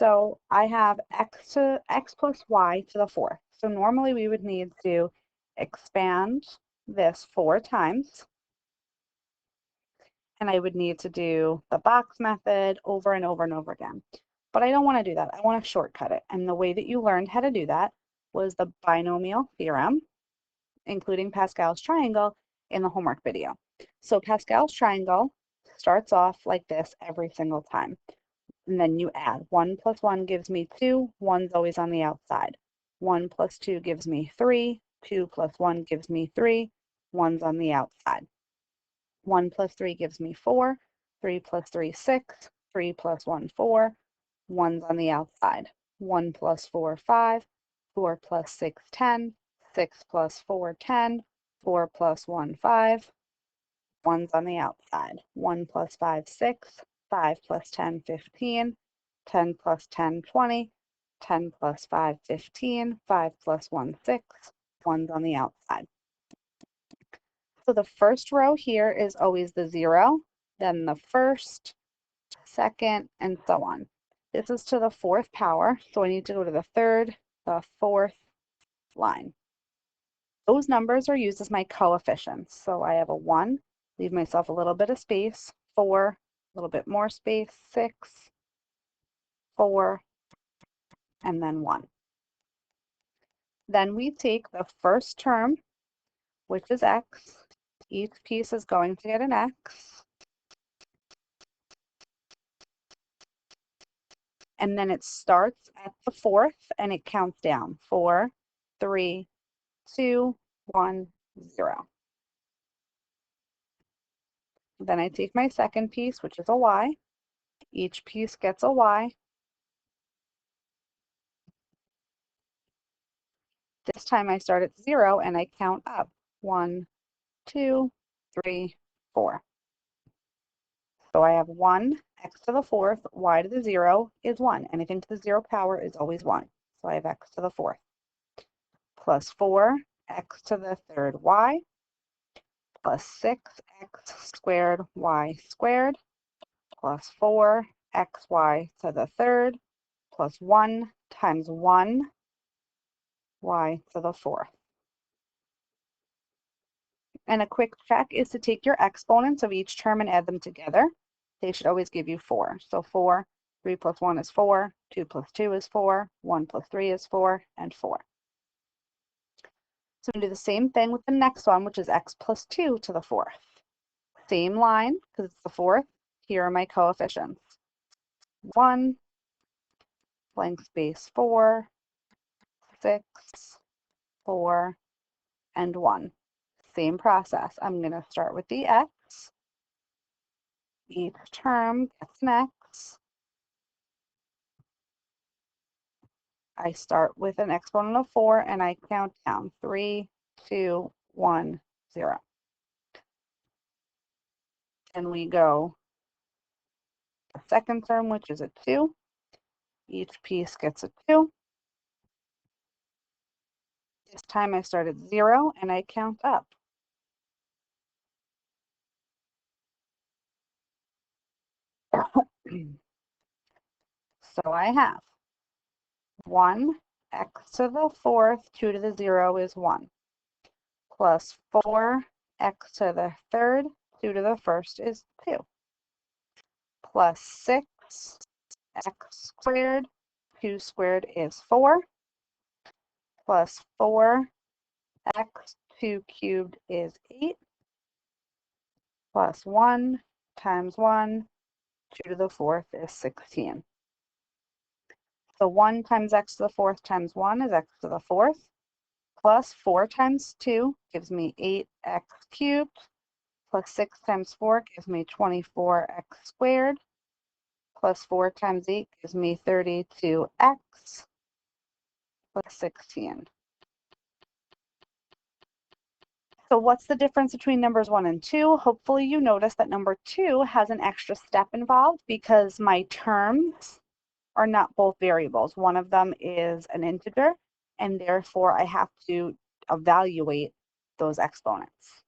So I have x plus y to the 4th. So normally we would need to expand this 4 times. And I would need to do the box method over and over and over again. But I don't want to do that. I want to shortcut it. And the way that you learned how to do that was the binomial theorem, including Pascal's triangle, in the homework video. So Pascal's triangle starts off like this every single time. And then you add. 1 plus 1 gives me 2. 1's always on the outside. 1 plus 2 gives me 3. 2 plus 1 gives me 3. 1's on the outside. 1 plus 3 gives me 4. 3 plus 3, 6. 3 plus 1, 4. 1's on the outside. 1 plus 4, 5. 4 plus 6, 10. 6 plus 4, 10. 4 plus 1, 5. 1's on the outside. 1 plus 5, 6. 5 plus 10, 15. 10 plus 10, 20. 10 plus 5, 15. 5 plus 1, 6. 1's on the outside. So the first row here is always the 0, then the first, second, and so on. This is to the 4th power, so I need to go to the 3rd, the 4th line. Those numbers are used as my coefficients. So I have a 1, leave myself a little bit of space, 4, a little bit more space, 6, 4, and then 1. Then we take the first term, which is x. Each piece is going to get an x. And then it starts at the 4th and it counts down. 4, 3, 2, 1, 0. Then I take my second piece, which is a y. Each piece gets a y. This time I start at 0 and I count up. 1, 2, 3, 4. So I have 1, x to the 4th, y to the 0 is 1. Anything to the 0 power is always 1. So I have x to the 4th. Plus 4, x to the 3rd y, plus 6x squared y squared, plus 4xy to the 3rd, plus 1 times 1 y to the 4th. And a quick check is to take your exponents of each term and add them together. They should always give you 4. So 4, 3 plus 1 is 4, 2 plus 2 is 4, 1 plus 3 is 4, and 4. So we do the same thing with the next one, which is x plus 2 to the 4th. Same line, because it's the 4th. Here are my coefficients. 1, blank space 4, 6, 4, and 1. Same process. I'm going to start with the x. Each term gets an x. I start with an exponent of 4 and I count down 3, 2, 1, 0. And we go the second term, which is a 2. Each piece gets a 2. This time I start at 0 and I count up. So I have 1, x to the 4th, 2 to the 0 is 1, plus 4, x to the 3rd, 2 to the 1st is 2, plus 6, x squared, 2 squared is 4, plus 4, x 2 cubed is 8, plus 1 times 1, 2 to the 4th is 16. So 1 times x to the 4th times 1 is x to the 4th, plus 4 times 2 gives me 8x cubed, plus 6 times 4 gives me 24x squared, plus 4 times 8 gives me 32x, plus 16. So what's the difference between numbers 1 and 2? Hopefully you notice that number 2 has an extra step involved because my terms are not both variables. One of them is an integer, and therefore I have to evaluate those exponents.